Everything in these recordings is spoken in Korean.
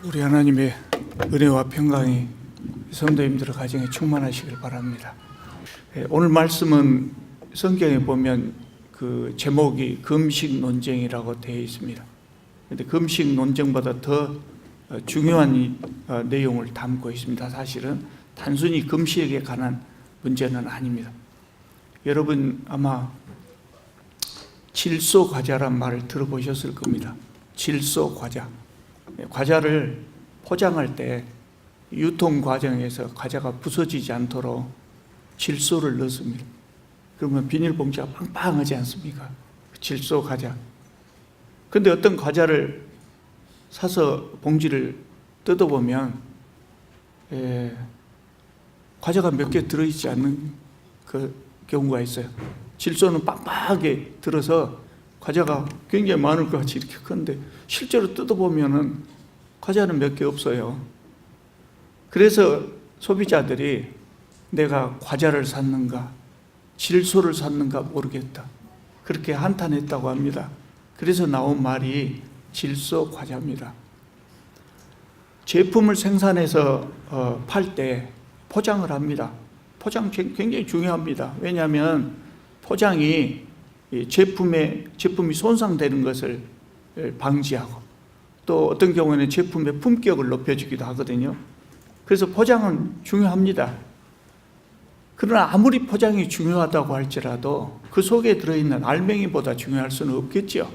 우리 하나님의 은혜와 평강이 성도님들의 가정에 충만하시길 바랍니다. 오늘 말씀은 성경에 보면 그 제목이 금식 논쟁이라고 되어 있습니다. 그런데 금식 논쟁보다 더 중요한 내용을 담고 있습니다. 사실은 단순히 금식에 관한 문제는 아닙니다. 여러분 아마 질소 과자란 말을 들어보셨을 겁니다. 질소 과자. 과자를 포장할 때 유통 과정에서 과자가 부서지지 않도록 질소를 넣습니다. 그러면 비닐봉지가 빵빵하지 않습니까? 질소 과자. 그런데 어떤 과자를 사서 봉지를 뜯어보면 과자가 몇 개 들어있지 않는 그 경우가 있어요. 질소는 빵빵하게 들어서 과자가 굉장히 많을 것 같이 이렇게 큰데 실제로 뜯어보면은 과자는 몇 개 없어요. 그래서 소비자들이 내가 과자를 샀는가 질소를 샀는가 모르겠다 그렇게 한탄했다고 합니다. 그래서 나온 말이 질소 과자입니다. 제품을 생산해서 팔 때 포장을 합니다. 포장 굉장히 중요합니다. 왜냐하면 포장이 제품이 손상되는 것을 방지하고 또 어떤 경우에는 제품의 품격을 높여주기도 하거든요. 그래서 포장은 중요합니다. 그러나 아무리 포장이 중요하다고 할지라도 그 속에 들어있는 알맹이보다 중요할 수는 없겠죠.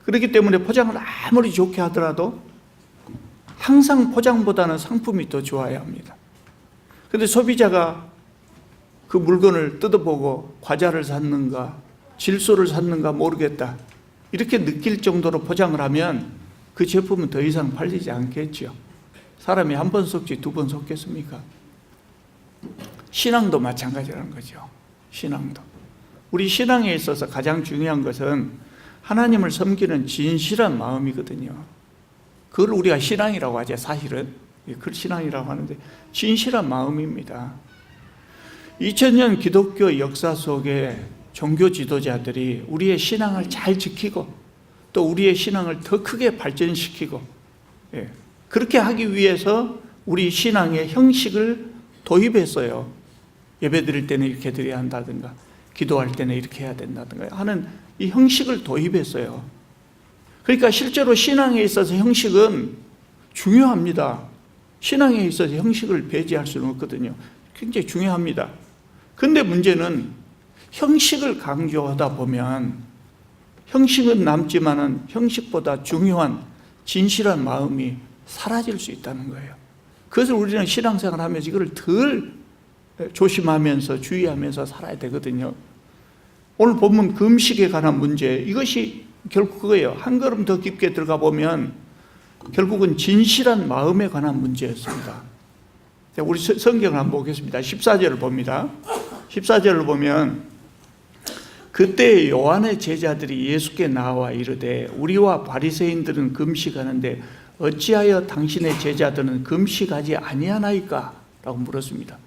그렇기 때문에 포장을 아무리 좋게 하더라도 항상 포장보다는 상품이 더 좋아야 합니다. 그런데 소비자가 그 물건을 뜯어보고 과자를 샀는가 질소를 샀는가 모르겠다 이렇게 느낄 정도로 포장을 하면 그 제품은 더 이상 팔리지 않겠죠. 사람이 한 번 속지 두 번 속겠습니까? 신앙도 마찬가지라는 거죠. 신앙도. 우리 신앙에 있어서 가장 중요한 것은 하나님을 섬기는 진실한 마음이거든요. 그걸 우리가 신앙이라고 하죠. 사실은 그걸 신앙이라고 하는데 진실한 마음입니다. 2000년 기독교 역사 속에 종교 지도자들이 우리의 신앙을 잘 지키고 또 우리의 신앙을 더 크게 발전시키고 그렇게 하기 위해서 우리 신앙의 형식을 도입했어요. 예배 드릴 때는 이렇게 드려야 한다든가 기도할 때는 이렇게 해야 된다든가 하는 이 형식을 도입했어요. 그러니까 실제로 신앙에 있어서 형식은 중요합니다. 신앙에 있어서 형식을 배제할 수는 없거든요. 굉장히 중요합니다. 그런데 문제는 형식을 강조하다 보면 형식은 남지만은 형식보다 중요한 진실한 마음이 사라질 수 있다는 거예요. 그것을 우리는 신앙생활 하면서 이걸 덜 조심하면서 주의하면서 살아야 되거든요. 오늘 본문 금식에 관한 문제, 이것이 결국 그거예요. 한 걸음 더 깊게 들어가 보면 결국은 진실한 마음에 관한 문제였습니다. 우리 성경을 한번 보겠습니다. 14절을 봅니다. 14절을 보면 그때 요한의 제자들이 예수께 나와 이르되 우리와 바리새인들은 금식하는데 어찌하여 당신의 제자들은 금식하지 아니하나이까? 라고 물었습니다.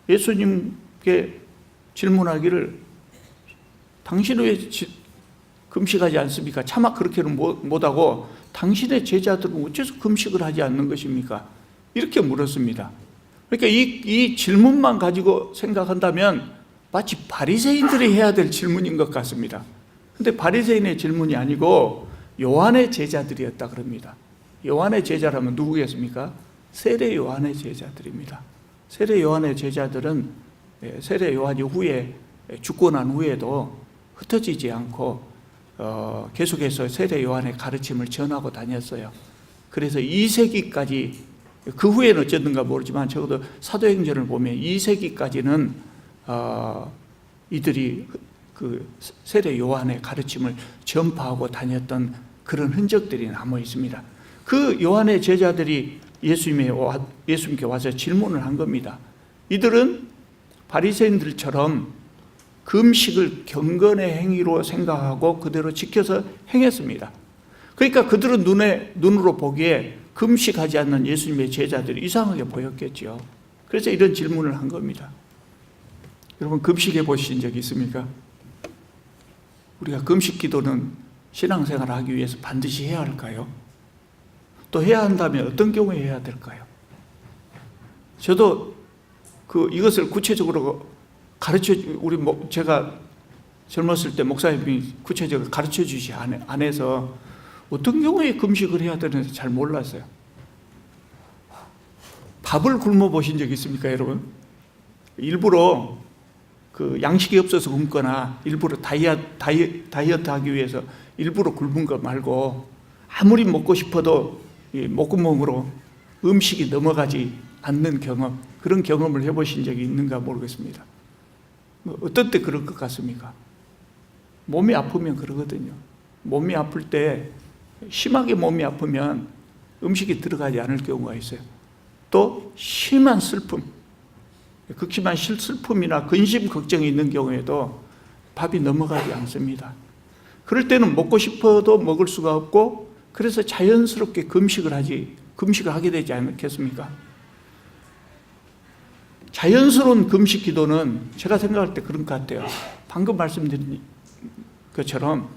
예수님께 질문하기를 당신은 왜 금식하지 않습니까? 차마 그렇게는 못하고 당신의 제자들은 어째서 금식을 하지 않는 것입니까? 이렇게 물었습니다. 그러니까 이 질문만 가지고 생각한다면 마치 바리새인들이 해야 될 질문인 것 같습니다. 그런데 바리새인의 질문이 아니고 요한의 제자들이었다 그럽니다. 요한의 제자라면 누구겠습니까? 세례 요한의 제자들입니다. 세례 요한의 제자들은 세례 요한이 후에 죽고 난 후에도 흩어지지 않고 계속해서 세례 요한의 가르침을 전하고 다녔어요. 그래서 2세기까지 그 후에는 어쨌든가 모르지만 적어도 사도행전을 보면 2세기까지는 이들이 그 세례 요한의 가르침을 전파하고 다녔던 그런 흔적들이 남아 있습니다. 그 요한의 제자들이 예수님께 와서 질문을 한 겁니다. 이들은 바리새인들처럼 금식을 경건의 행위로 생각하고 그대로 지켜서 행했습니다. 그러니까 그들은 눈으로 보기에 금식하지 않는 예수님의 제자들이 이상하게 보였겠죠. 그래서 이런 질문을 한 겁니다. 여러분 금식해 보신 적 있습니까? 우리가 금식 기도는 신앙생활을 하기 위해서 반드시 해야 할까요? 또 해야 한다면 어떤 경우에 해야 될까요? 저도 이것을 구체적으로 제가 젊었을 때 목사님이 구체적으로 가르쳐 주시 안에서 어떤 경우에 금식을 해야 되는지 잘 몰랐어요. 밥을 굶어 보신 적 있습니까, 여러분? 일부러 양식이 없어서 굶거나 일부러 다이어트 하기 위해서 일부러 굶은 거 말고 아무리 먹고 싶어도 목구멍으로 음식이 넘어가지 않는 경험, 그런 경험을 해보신 적이 있는가 모르겠습니다. 어떤 때 그럴 것 같습니까? 몸이 아프면 그러거든요. 몸이 아플 때 심하게 몸이 아프면 음식이 들어가지 않을 경우가 있어요. 또 심한 슬픔, 극심한 슬픔이나 근심 걱정이 있는 경우에도 밥이 넘어가지 않습니다. 그럴 때는 먹고 싶어도 먹을 수가 없고, 그래서 자연스럽게 금식을 하게 되지 않겠습니까? 자연스러운 금식 기도는 제가 생각할 때 그런 것 같아요. 방금 말씀드린 것처럼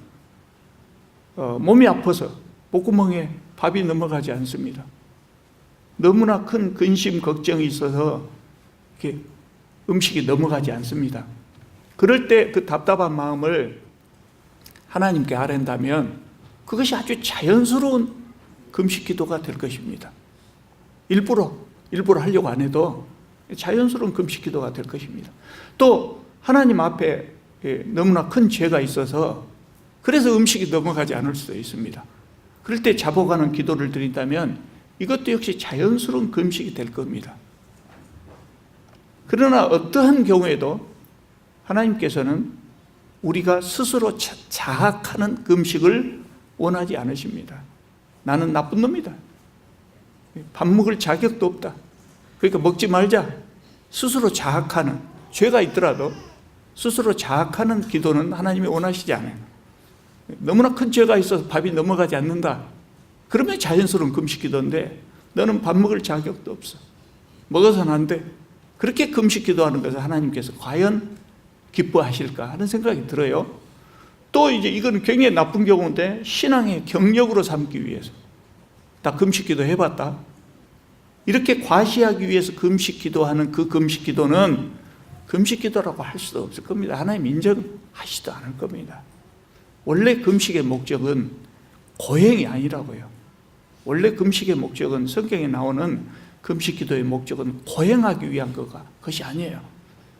몸이 아파서 목구멍에 밥이 넘어가지 않습니다. 너무나 큰 근심 걱정이 있어서 이렇게 음식이 넘어가지 않습니다. 그럴 때 그 답답한 마음을 하나님께 아랜다면 그것이 아주 자연스러운 금식 기도가 될 것입니다. 일부러 하려고 안 해도 자연스러운 금식 기도가 될 것입니다. 또 하나님 앞에 너무나 큰 죄가 있어서 그래서 음식이 넘어가지 않을 수도 있습니다. 그럴 때 잡아가는 기도를 드린다면 이것도 역시 자연스러운 금식이 될 겁니다. 그러나 어떠한 경우에도 하나님께서는 우리가 스스로 자학하는 금식을 원하지 않으십니다. 나는 나쁜 놈이다. 밥 먹을 자격도 없다. 그러니까 먹지 말자. 스스로 자학하는, 죄가 있더라도 스스로 자학하는 기도는 하나님이 원하시지 않아요. 너무나 큰 죄가 있어서 밥이 넘어가지 않는다. 그러면 자연스러운 금식 기도인데 너는 밥 먹을 자격도 없어. 먹어서는 안 돼. 그렇게 금식 기도하는 것을 하나님께서 과연 기뻐하실까 하는 생각이 들어요. 또 이제 이건 굉장히 나쁜 경우인데 신앙의 경력으로 삼기 위해서 다 금식 기도 해봤다. 이렇게 과시하기 위해서 금식 기도하는 그 금식 기도는 금식 기도라고 할 수도 없을 겁니다. 하나님 인정하시지도 않을 겁니다. 원래 금식의 목적은 고행이 아니라고요. 원래 금식의 목적은, 성경에 나오는 금식 기도의 목적은 고행하기 위한 것이 아니에요.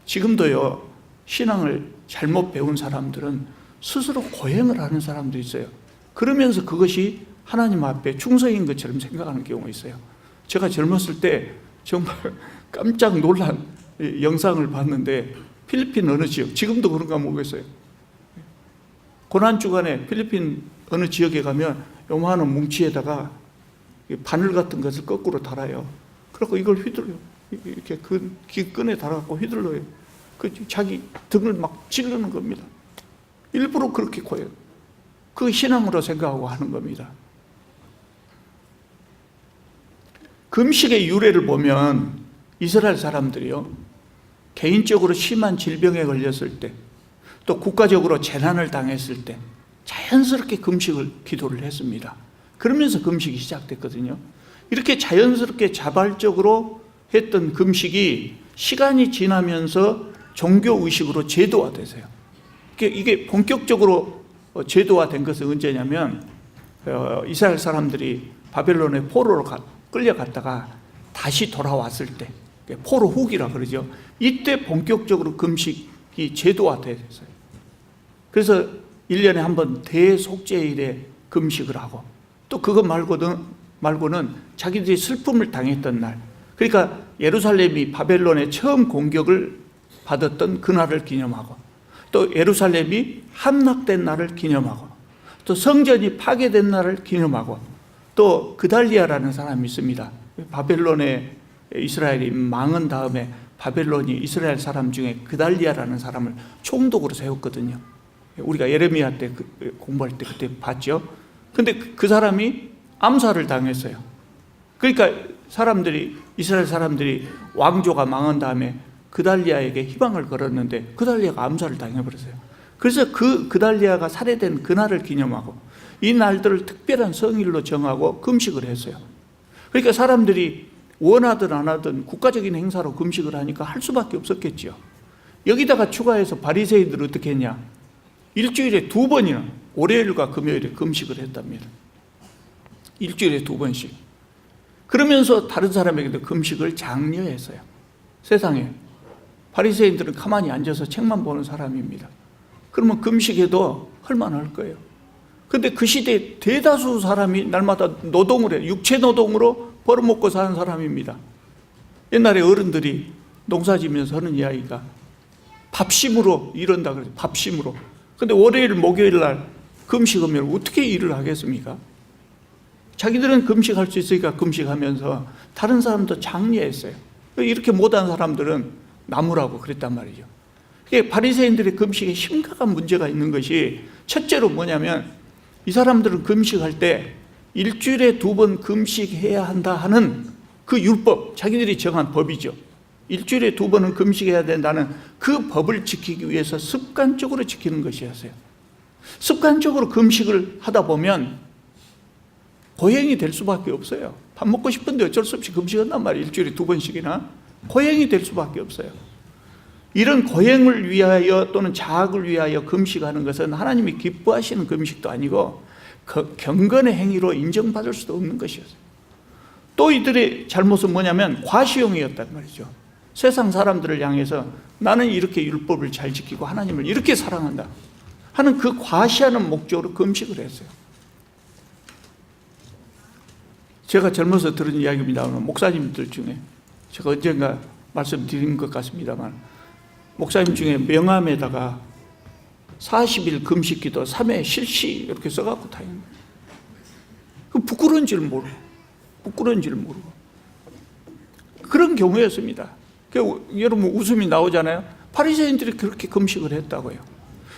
지금도요, 신앙을 잘못 배운 사람들은 스스로 고행을 하는 사람도 있어요. 그러면서 그것이 하나님 앞에 충성인 것처럼 생각하는 경우가 있어요. 제가 젊었을 때 정말 깜짝 놀란 영상을 봤는데 필리핀 어느 지역, 지금도 그런가 모르겠어요. 고난주간에 필리핀 어느 지역에 가면 요만한 뭉치에다가 바늘 같은 것을 거꾸로 달아요. 그래서 이걸 휘둘러요. 이렇게 끈에 달아갖고 휘둘러요. 자기 등을 막 찌르는 겁니다. 일부러 그렇게 고해요. 그 신앙으로 생각하고 하는 겁니다. 금식의 유래를 보면 이스라엘 사람들이요, 개인적으로 심한 질병에 걸렸을 때, 또 국가적으로 재난을 당했을 때 자연스럽게 기도를 했습니다. 그러면서 금식이 시작됐거든요. 이렇게 자연스럽게 자발적으로 했던 금식이 시간이 지나면서 종교의식으로 제도화되세요. 이게 본격적으로 제도화된 것은 언제냐면 이스라엘 사람들이 바벨론의 포로로 끌려갔다가 다시 돌아왔을 때, 포로 후기라 그러죠. 이때 본격적으로 금식이 제도화됐어요. 그래서 1년에 한 번 대속죄일에 금식을 하고, 또 그거 말고는 자기들이 슬픔을 당했던 날, 그러니까 예루살렘이 바벨론의 처음 공격을 받았던 그날을 기념하고, 또 예루살렘이 함락된 날을 기념하고, 또 성전이 파괴된 날을 기념하고, 또 그달리아라는 사람이 있습니다. 바벨론의 이스라엘이 망한 다음에 바벨론이 이스라엘 사람 중에 그달리아라는 사람을 총독으로 세웠거든요. 우리가 예레미야 때 공부할 때 그때 봤죠. 근데 그 사람이 암살을 당했어요. 그러니까 이스라엘 사람들이 왕조가 망한 다음에 그달리아에게 희망을 걸었는데 그달리아가 암살을 당해버렸어요. 그래서 그 그달리아가 살해된 그날을 기념하고 이 날들을 특별한 성일로 정하고 금식을 했어요. 그러니까 사람들이 원하든 안 하든 국가적인 행사로 금식을 하니까 할 수밖에 없었겠죠. 여기다가 추가해서 바리새인들은 어떻게 했냐? 일주일에 2번이나 월요일과 금요일에 금식을 했답니다. 일주일에 2번씩. 그러면서 다른 사람에게도 금식을 장려했어요. 세상에 바리새인들은 가만히 앉아서 책만 보는 사람입니다. 그러면 금식해도 할만할 거예요. 근데 그 시대에 대다수 사람이 날마다 노동을 해요. 육체 노동으로 벌어먹고 사는 사람입니다. 옛날에 어른들이 농사지면서 하는 이야기가 밥심으로 일한다 그래요. 밥심으로. 근데 월요일, 목요일 날 금식하면 어떻게 일을 하겠습니까? 자기들은 금식할 수 있으니까 금식하면서 다른 사람도 장려했어요. 이렇게 못한 사람들은 나무라고 그랬단 말이죠. 바리새인들의 금식에 심각한 문제가 있는 것이 첫째로 뭐냐면 이 사람들은 금식할 때 일주일에 2번 금식해야 한다 하는 그 율법, 자기들이 정한 법이죠. 일주일에 2번은 금식해야 된다는 그 법을 지키기 위해서 습관적으로 지키는 것이었어요. 습관적으로 금식을 하다 보면 고행이 될 수밖에 없어요. 밥 먹고 싶은데 어쩔 수 없이 금식한단 말이에요. 일주일에 2번씩이나 고행이 될 수밖에 없어요. 이런 고행을 위하여 또는 자학을 위하여 금식하는 것은 하나님이 기뻐하시는 금식도 아니고 그 경건의 행위로 인정받을 수도 없는 것이었어요. 또 이들의 잘못은 뭐냐면 과시용이었단 말이죠. 세상 사람들을 향해서 나는 이렇게 율법을 잘 지키고 하나님을 이렇게 사랑한다 하는 그 과시하는 목적으로 금식을 했어요. 제가 젊어서 들은 이야기입니다. 목사님들 중에 제가 언젠가 말씀드린 것 같습니다만 목사님 중에 명함에다가 40일 금식기도 3회 실시 이렇게 써갖고 다니는 거예요. 부끄러운 줄 모르고 그런 경우였습니다. 여러분 웃음이 나오잖아요. 바리새인들이 그렇게 금식을 했다고요.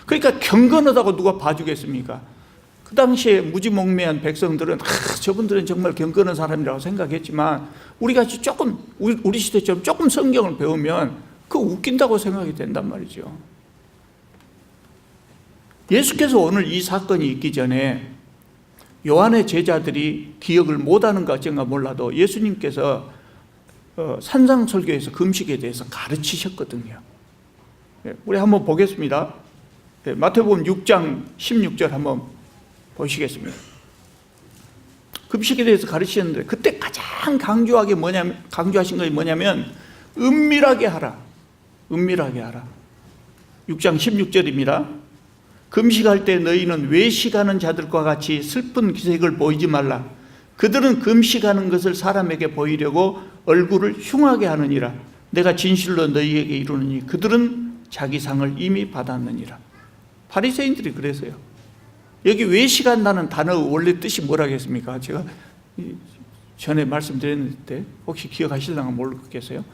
그러니까 경건하다고 누가 봐주겠습니까? 그 당시에 무지몽매한 백성들은 저분들은 정말 경건한 사람이라고 생각했지만 우리같이 조금 우리 시대처럼 조금 성경을 배우면 그거 웃긴다고 생각이 된단 말이죠. 예수께서 오늘 이 사건이 있기 전에 요한의 제자들이 기억을 못하는 것 같은가 몰라도 예수님께서 산상설교에서 금식에 대해서 가르치셨거든요. 우리 한번 보겠습니다. 마태복음 6장 16절 한번 보시겠습니다. 금식에 대해서 가르치셨는데 그때 가장 강조하신 것이 뭐냐면 은밀하게 하라. 6장 16절입니다. 금식할 때 너희는 외식하는 자들과 같이 슬픈 기색을 보이지 말라. 그들은 금식하는 것을 사람에게 보이려고 얼굴을 흉하게 하느니라. 내가 진실로 너희에게 이르노니 그들은 자기 상을 이미 받았느니라. 바리새인들이 그랬어요. 여기 외식한다는 단어 원래 뜻이 뭐라겠습니까? 제가 전에 말씀드렸는데 혹시 기억하실랑가 모르겠어요.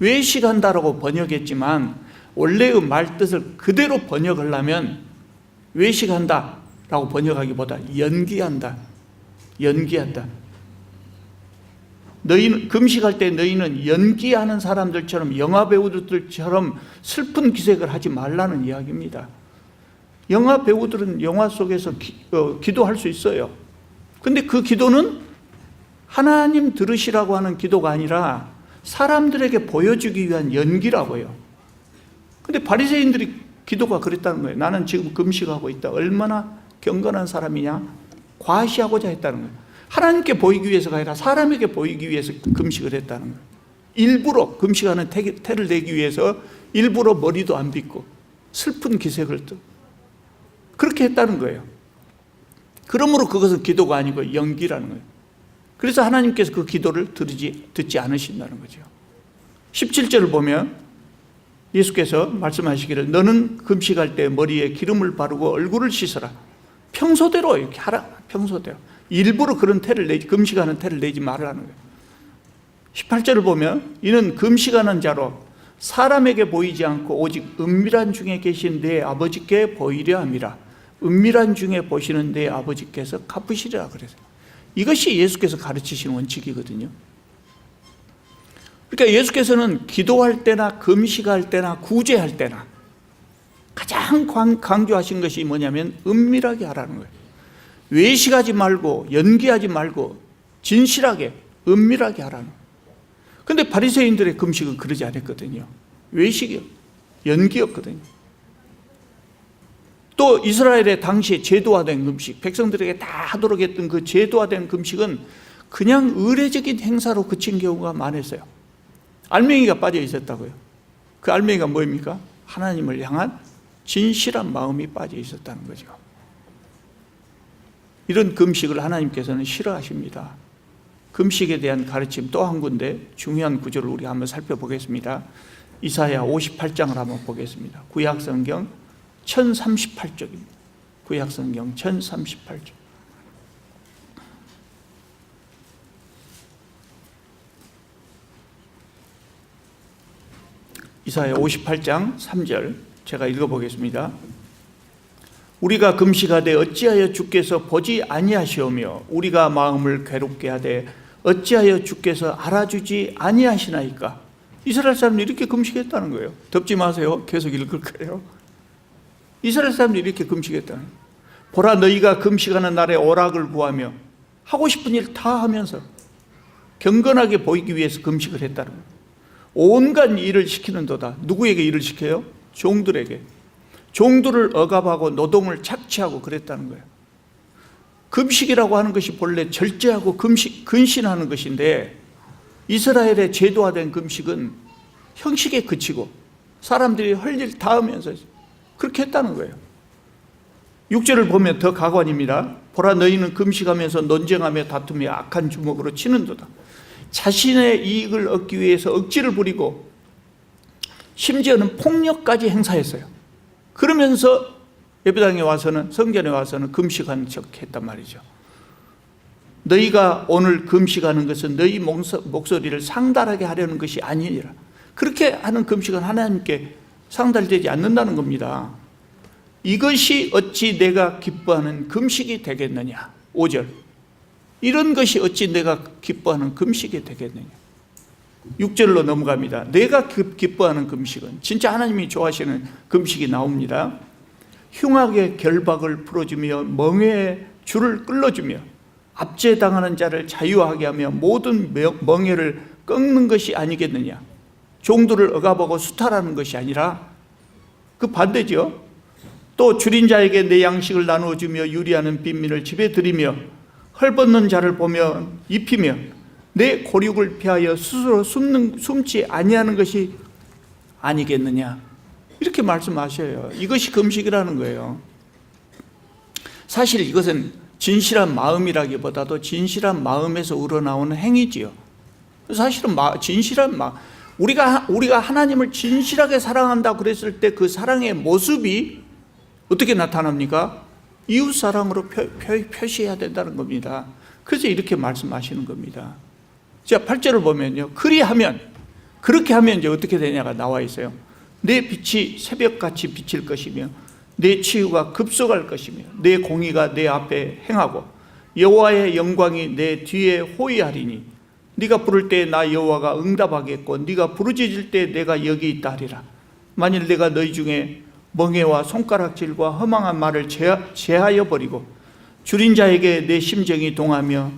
외식한다라고 번역했지만 원래의 말 뜻을 그대로 번역하려면 외식한다라고 번역하기보다 연기한다. 너희는 금식할 때 너희는 연기하는 사람들처럼 영화 배우들처럼 슬픈 기색을 하지 말라는 이야기입니다. 영화 배우들은 영화 속에서 기도할 수 있어요. 근데 그 기도는 하나님 들으시라고 하는 기도가 아니라 사람들에게 보여주기 위한 연기라고요. 근데 바리새인들이 기도가 그랬다는 거예요. 나는 지금 금식하고 있다. 얼마나 경건한 사람이냐? 과시하고자 했다는 거예요. 하나님께 보이기 위해서가 아니라 사람에게 보이기 위해서 금식을 했다는 거예요. 일부러 금식하는 태를 내기 위해서 일부러 머리도 안 빗고 슬픈 기색을 또 그렇게 했다는 거예요. 그러므로 그것은 기도가 아니고 연기라는 거예요. 그래서 하나님께서 그 기도를 듣지 않으신다는 거죠. 17절을 보면 예수께서 말씀하시기를 너는 금식할 때 머리에 기름을 바르고 얼굴을 씻어라. 평소대로 이렇게 하라. 평소대로. 일부러 그런 금식하는 태를 내지 말라는 거예요. 18절을 보면 이는 금식하는 자로 사람에게 보이지 않고 오직 은밀한 중에 계신 내 아버지께 보이려 함이라. 은밀한 중에 보시는 내 아버지께서 갚으시리라 그래서 이것이 예수께서 가르치신 원칙이거든요. 그러니까 예수께서는 기도할 때나 금식할 때나 구제할 때나 가장 강조하신 것이 뭐냐면 은밀하게 하라는 거예요. 외식하지 말고 연기하지 말고 진실하게 은밀하게 하라는 거예요. 근데 바리새인들의 금식은 그러지 않았거든요. 외식이요, 연기였거든요. 또 이스라엘의 당시에 제도화된 금식, 백성들에게 다 하도록 했던 그 제도화된 금식은 그냥 의례적인 행사로 그친 경우가 많았어요. 알맹이가 빠져 있었다고요. 그 알맹이가 뭐입니까? 하나님을 향한 진실한 마음이 빠져 있었다는 거죠. 이런 금식을 하나님께서는 싫어하십니다. 금식에 대한 가르침 또 한 군데 중요한 구절을 우리 한번 살펴보겠습니다. 이사야 58장을 한번 보겠습니다. 구약성경 1038쪽입니다. 구약성경 1038쪽. 이사야 58장 3절 제가 읽어보겠습니다. 우리가 금식하되 어찌하여 주께서 보지 아니하시오며 우리가 마음을 괴롭게 하되 어찌하여 주께서 알아주지 아니하시나이까. 이스라엘 사람들이 이렇게 금식했다는 거예요. 덮지 마세요. 계속 읽을 거예요. 이스라엘 사람들이 이렇게 금식했다는 거예요. 보라, 너희가 금식하는 날에 오락을 구하며 하고 싶은 일 다 하면서 경건하게 보이기 위해서 금식을 했다는 거예요. 온갖 일을 시키는도다. 누구에게 일을 시켜요? 종들에게. 종들을 억압하고 노동을 착취하고 그랬다는 거예요. 금식이라고 하는 것이 본래 절제하고 근신하는 것인데 이스라엘의 제도화된 금식은 형식에 그치고 사람들이 할 일 다 하면서 그렇게 했다는 거예요. 6절을 보면 더 가관입니다. 보라, 너희는 금식하면서 논쟁하며 다투며 악한 주먹으로 치는도다. 자신의 이익을 얻기 위해서 억지를 부리고 심지어는 폭력까지 행사했어요. 그러면서 예배당에 와서는, 성전에 와서는 금식하는 척 했단 말이죠. 너희가 오늘 금식하는 것은 너희 목소리를 상달하게 하려는 것이 아니니라. 그렇게 하는 금식은 하나님께 상달되지 않는다는 겁니다. 이것이 어찌 내가 기뻐하는 금식이 되겠느냐. 5절. 이런 것이 어찌 내가 기뻐하는 금식이 되겠느냐. 6절로 넘어갑니다. 내가 기뻐하는 금식은 진짜 하나님이 좋아하시는 금식이 나옵니다. 흉악의 결박을 풀어주며 멍에의 줄을 끌어주며 압제당하는 자를 자유하게 하며 모든 멍에를 꺾는 것이 아니겠느냐. 종들을 억압하고 수탈하는 것이 아니라 그 반대죠. 또 줄인 자에게 내 양식을 나누어 주며 유리하는 빈민을 집에 들이며 헐벗는 자를 보며 입히며 내 고륙을 피하여 스스로 숨지 아니하는 것이 아니겠느냐. 이렇게 말씀하셔요. 이것이 금식이라는 거예요. 사실 이것은 진실한 마음이라기보다도 진실한 마음에서 우러나오는 행위지요. 사실은 진실한 마음, 우리가 하나님을 진실하게 사랑한다 그랬을 때 그 사랑의 모습이 어떻게 나타납니까? 이웃 사랑으로 표시해야 된다는 겁니다. 그래서 이렇게 말씀하시는 겁니다. 자, 8절을 보면요. 그렇게 하면 이제 어떻게 되냐가 나와 있어요. 내 빛이 새벽같이 비칠 것이며 내 치유가 급속할 것이며 내 공의가 내 앞에 행하고 여호와의 영광이 내 뒤에 호위하리니 네가 부를 때 나 여호와가 응답하겠고 네가 부르짖을 때 내가 여기 있다 하리라. 만일 내가 너희 중에 멍에와 손가락질과 허망한 말을 제하여 버리고 줄인 자에게 내 심정이 동하며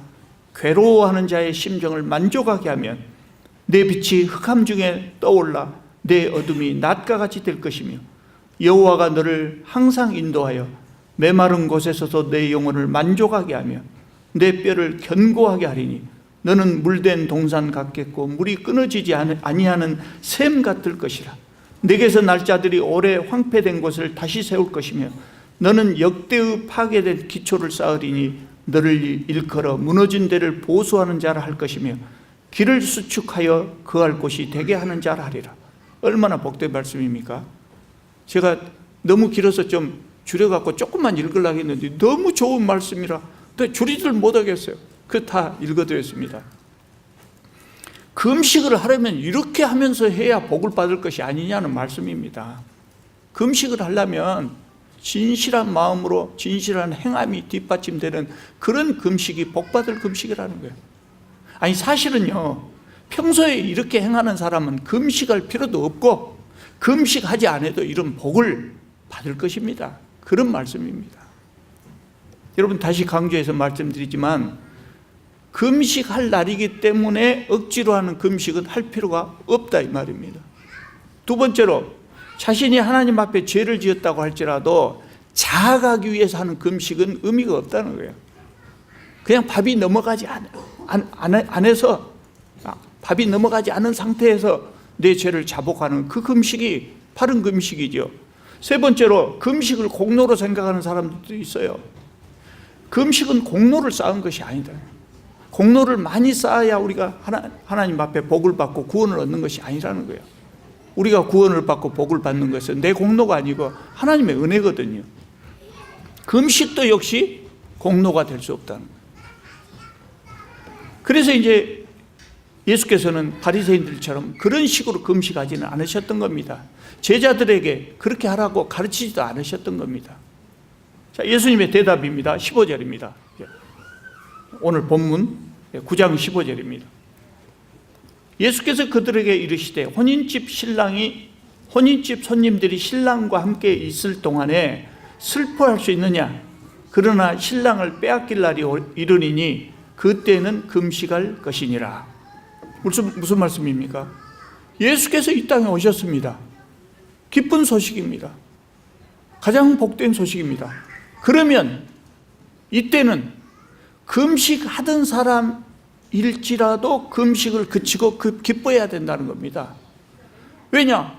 괴로워하는 자의 심정을 만족하게 하면 내 빛이 흑암 중에 떠올라 내 어둠이 낮과 같이 될 것이며 여호와가 너를 항상 인도하여 메마른 곳에서도 내 영혼을 만족하게 하며 내 뼈를 견고하게 하리니 너는 물된 동산 같겠고 물이 끊어지지 아니하는 샘 같을 것이라. 내게서 날짜들이 오래 황폐된 곳을 다시 세울 것이며 너는 역대의 파괴된 기초를 쌓으리니 너를 일컬어 무너진 데를 보수하는 자라 할 것이며 길을 수축하여 거할 곳이 되게 하는 자라 하리라. 얼마나 복된 말씀입니까? 제가 너무 길어서 좀 줄여갖고 조금만 읽으려고 했는데 너무 좋은 말씀이라 줄이질 못하겠어요. 그거 다 읽어드렸습니다. 금식을 하려면 이렇게 하면서 해야 복을 받을 것이 아니냐는 말씀입니다. 금식을 하려면 진실한 마음으로 진실한 행함이 뒷받침되는 그런 금식이 복받을 금식이라는 거예요. 아니 사실은요, 평소에 이렇게 행하는 사람은 금식할 필요도 없고 금식하지 않아도 이런 복을 받을 것입니다. 그런 말씀입니다. 여러분, 다시 강조해서 말씀드리지만 금식할 날이기 때문에 억지로 하는 금식은 할 필요가 없다 이 말입니다. 두 번째로, 자신이 하나님 앞에 죄를 지었다고 할지라도 자학하기 위해서 하는 금식은 의미가 없다는 거예요. 그냥 밥이 넘어가지 안에서, 밥이 넘어가지 않은 상태에서 내 죄를 자복하는 그 금식이 바른 금식이죠. 세 번째로, 금식을 공로로 생각하는 사람들도 있어요. 금식은 공로를 쌓은 것이 아니다. 공로를 많이 쌓아야 우리가 하나님 앞에 복을 받고 구원을 얻는 것이 아니라는 거예요. 우리가 구원을 받고 복을 받는 것은 내 공로가 아니고 하나님의 은혜거든요. 금식도 역시 공로가 될 수 없다는 거예요. 그래서 이제 예수께서는 바리새인들처럼 그런 식으로 금식하지는 않으셨던 겁니다. 제자들에게 그렇게 하라고 가르치지도 않으셨던 겁니다. 자, 예수님의 대답입니다. 15절입니다. 오늘 본문 9장 15절입니다. 예수께서 그들에게 이르시되 혼인집 손님들이 신랑과 함께 있을 동안에 슬퍼할 수 있느냐? 그러나 신랑을 빼앗길 날이 이르니니 그때는 금식할 것이니라. 무슨 말씀입니까? 예수께서 이 땅에 오셨습니다. 기쁜 소식입니다. 가장 복된 소식입니다. 그러면 이때는 금식하던 사람일지라도 금식을 그치고 기뻐해야 된다는 겁니다. 왜냐?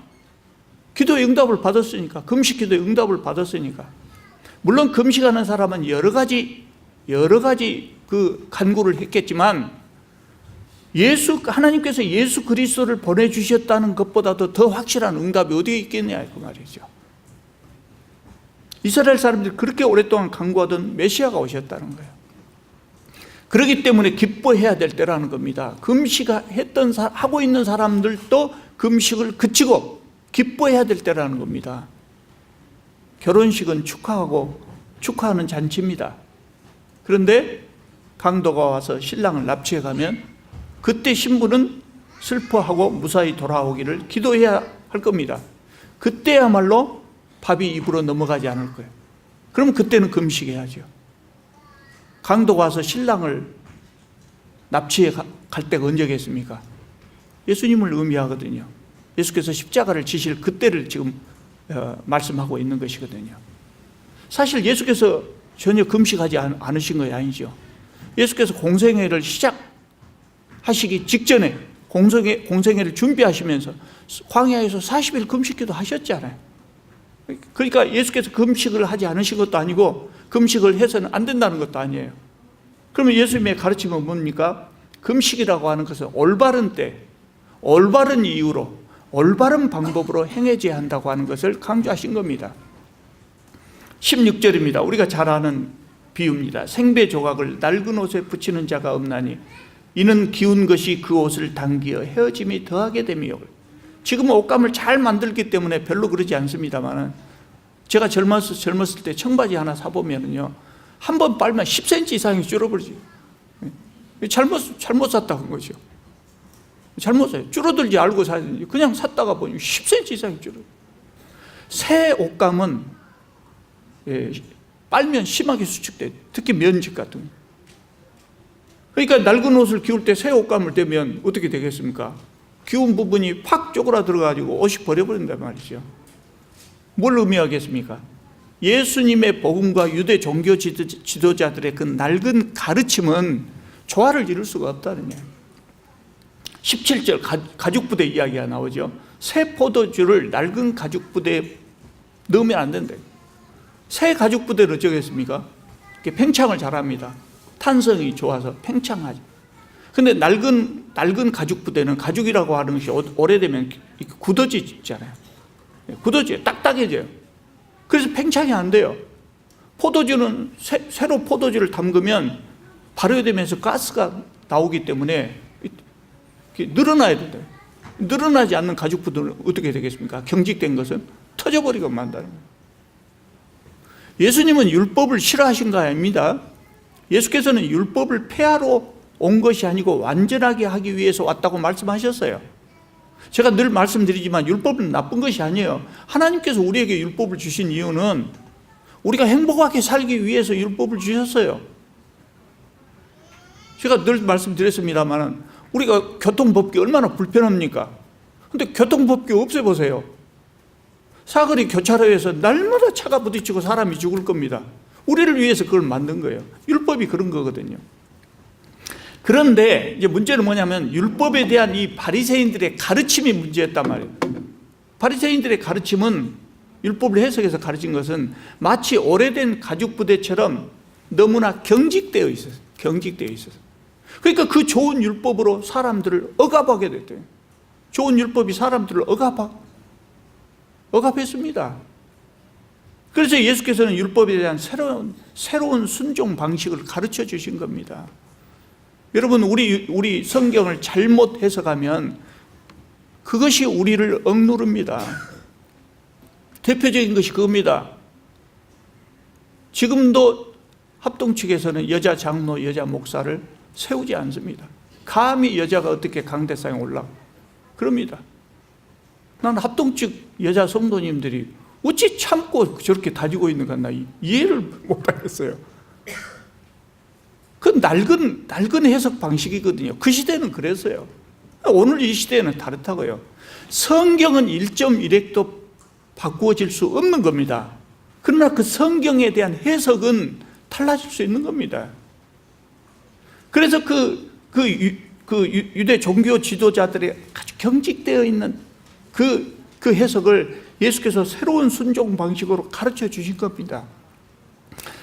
기도의 응답을 받았으니까. 금식 기도의 응답을 받았으니까. 물론 금식하는 사람은 여러 가지 그 간구를 했겠지만 하나님께서 예수 그리스도를 보내주셨다는 것보다도 더 확실한 응답이 어디에 있겠냐 그 말이죠. 이스라엘 사람들이 그렇게 오랫동안 간구하던 메시아가 오셨다는 거예요. 그렇기 때문에 기뻐해야 될 때라는 겁니다. 하고 있는 사람들도 금식을 그치고 기뻐해야 될 때라는 겁니다. 결혼식은 축하하는 잔치입니다. 그런데 강도가 와서 신랑을 납치해 가면 그때 신부는 슬퍼하고 무사히 돌아오기를 기도해야 할 겁니다. 그때야말로 밥이 입으로 넘어가지 않을 거예요. 그럼 그때는 금식해야죠. 강도가 와서 신랑을 납치해 갈 때가 언제겠습니까? 예수님을 의미하거든요. 예수께서 십자가를 지실 그때를 지금 말씀하고 있는 것이거든요. 사실 예수께서 전혀 금식하지 않으신 것이 아니죠. 예수께서 공생애를 시작하시기 직전에 공생애를 준비하시면서 광야에서 40일 금식기도 하셨잖아요. 그러니까 예수께서 금식을 하지 않으신 것도 아니고 금식을 해서는 안 된다는 것도 아니에요. 그러면 예수님의 가르침은 뭡니까? 금식이라고 하는 것은 올바른 때, 올바른 이유로, 올바른 방법으로 행해져야 한다고 하는 것을 강조하신 겁니다. 16절입니다. 우리가 잘 아는 비유입니다. 생배 조각을 낡은 옷에 붙이는 자가 없나니 이는 기운 것이 그 옷을 당기어 헤어짐이 더하게 됨이요. 지금은 옷감을 잘 만들기 때문에 별로 그러지 않습니다만 제가 젊었을 때 청바지 하나 사보면요 한 번 빨면 10cm 이상이 줄어버리죠. 잘못 샀다는 거죠. 잘못 사요. 줄어들지 알고 사는지 그냥 샀다가 보니 10cm 이상이 줄어요. 새 옷감은 빨면 심하게 수축돼요. 특히 면직 같은 거. 그러니까 낡은 옷을 기울 때 새 옷감을 대면 어떻게 되겠습니까? 기운 부분이 팍 쪼그라들어가지고 옷이 버려버린단 말이죠. 뭘 의미하겠습니까? 예수님의 복음과 유대 종교 지도자들의 그 낡은 가르침은 조화를 이룰 수가 없다는 거예요. 17절 가죽부대 이야기가 나오죠. 새 포도주를 낡은 가죽부대에 넣으면 안 된대요. 새 가죽부대를 어쩌겠습니까? 팽창을 잘합니다. 탄성이 좋아서 팽창하죠. 근데 낡은 가죽부대는 가죽이라고 하는 것이 오래되면 굳어지잖아요. 굳어져요. 딱딱해져요. 그래서 팽창이 안 돼요. 포도주는 새로 포도주를 담그면 발효되면서 가스가 나오기 때문에 늘어나야 된다. 늘어나지 않는 가죽부대는 어떻게 되겠습니까? 경직된 것은 터져버리고 만다는 거예요. 예수님은 율법을 싫어하신 거 아닙니다. 예수께서는 율법을 폐하러 온 것이 아니고 완전하게 하기 위해서 왔다고 말씀하셨어요. 제가 늘 말씀드리지만 율법은 나쁜 것이 아니에요. 하나님께서 우리에게 율법을 주신 이유는 우리가 행복하게 살기 위해서 율법을 주셨어요. 제가 늘 말씀드렸습니다만 우리가 교통법규 얼마나 불편합니까? 근데 교통법규 없애보세요. 사거리 교차로에서 날마다 차가 부딪히고 사람이 죽을 겁니다. 우리를 위해서 그걸 만든 거예요. 율법이 그런 거거든요. 그런데 이제 문제는 뭐냐면 율법에 대한 이 바리새인들의 가르침이 문제였단 말이에요. 바리새인들의 가르침은 율법을 해석해서 가르친 것은 마치 오래된 가죽 부대처럼 너무나 경직되어 있었어요. 경직되어 있었어요. 그러니까 그 좋은 율법으로 사람들을 억압하게 됐대요. 좋은 율법이 사람들을 억압했습니다. 그래서 예수께서는 율법에 대한 새로운 순종 방식을 가르쳐 주신 겁니다. 여러분, 우리 성경을 잘못 해석하면 그것이 우리를 억누릅니다. 대표적인 것이 그겁니다. 지금도 합동 측에서는 여자 장로, 여자 목사를 세우지 않습니다. 감히 여자가 어떻게 강대상에 올라 그럽니다. 난 합동 측 여자 성도님들이 어찌 참고 저렇게 다지고 있는가 나 이해를 못하겠어요. 그 낡은 해석 방식이거든요. 그 시대는 그랬어요. 오늘 이 시대는 다르다고요. 성경은 1.1획도 바꾸어질 수 없는 겁니다. 그러나 그 성경에 대한 해석은 달라질 수 있는 겁니다. 그래서 유대 종교 지도자들의 아주 경직되어 있는 그 해석을 예수께서 새로운 순종 방식으로 가르쳐 주신 겁니다.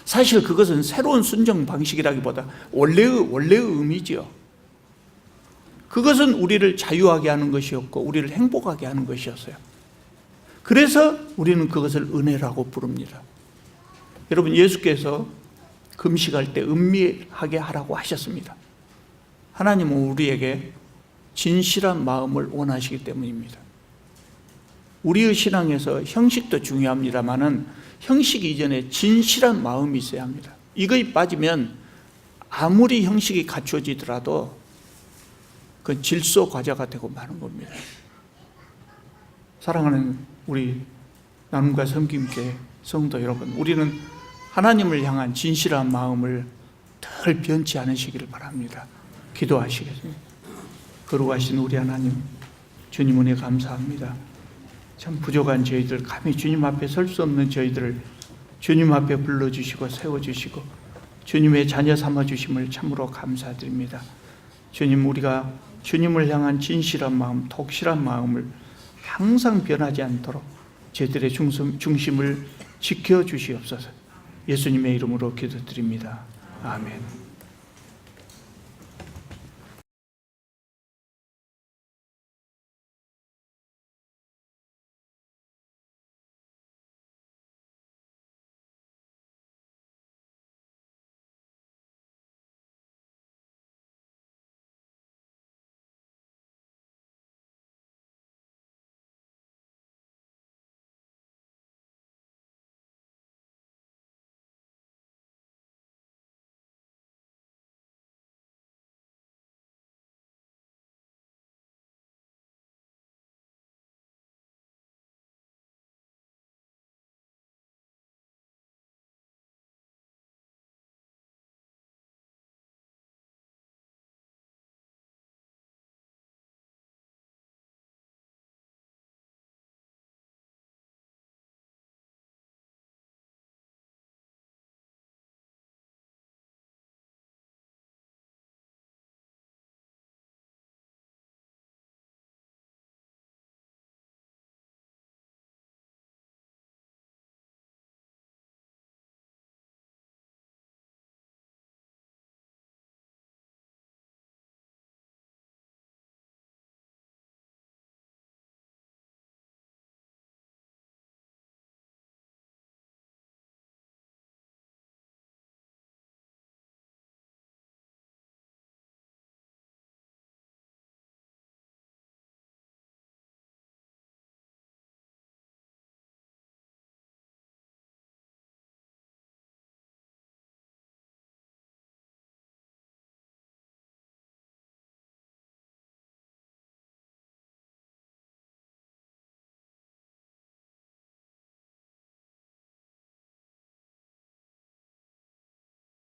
사실 그것은 새로운 순종 방식이라기보다 원래의 의미죠. 그것은 우리를 자유하게 하는 것이었고 우리를 행복하게 하는 것이었어요. 그래서 우리는 그것을 은혜라고 부릅니다. 여러분, 예수께서 금식할 때 은밀하게 하라고 하셨습니다. 하나님은 우리에게 진실한 마음을 원하시기 때문입니다. 우리의 신앙에서 형식도 중요합니다만은 형식 이전에 진실한 마음이 있어야 합니다. 이거에 빠지면 아무리 형식이 갖춰지더라도 그건 질소 과자가 되고 마는 겁니다. 사랑하는 우리 나눔과 섬김교회 성도 여러분, 우리는 하나님을 향한 진실한 마음을 늘 변치 않으시기를 바랍니다. 기도하시겠습니다. 거룩하신 우리 하나님, 주님 은혜 감사합니다. 참 부족한 저희들, 감히 주님 앞에 설 수 없는 저희들을 주님 앞에 불러주시고 세워주시고 주님의 자녀 삼아주심을 참으로 감사드립니다. 주님, 우리가 주님을 향한 진실한 마음, 독실한 마음을 항상 변하지 않도록 저희들의 중심을 지켜주시옵소서. 예수님의 이름으로 기도드립니다. 아멘.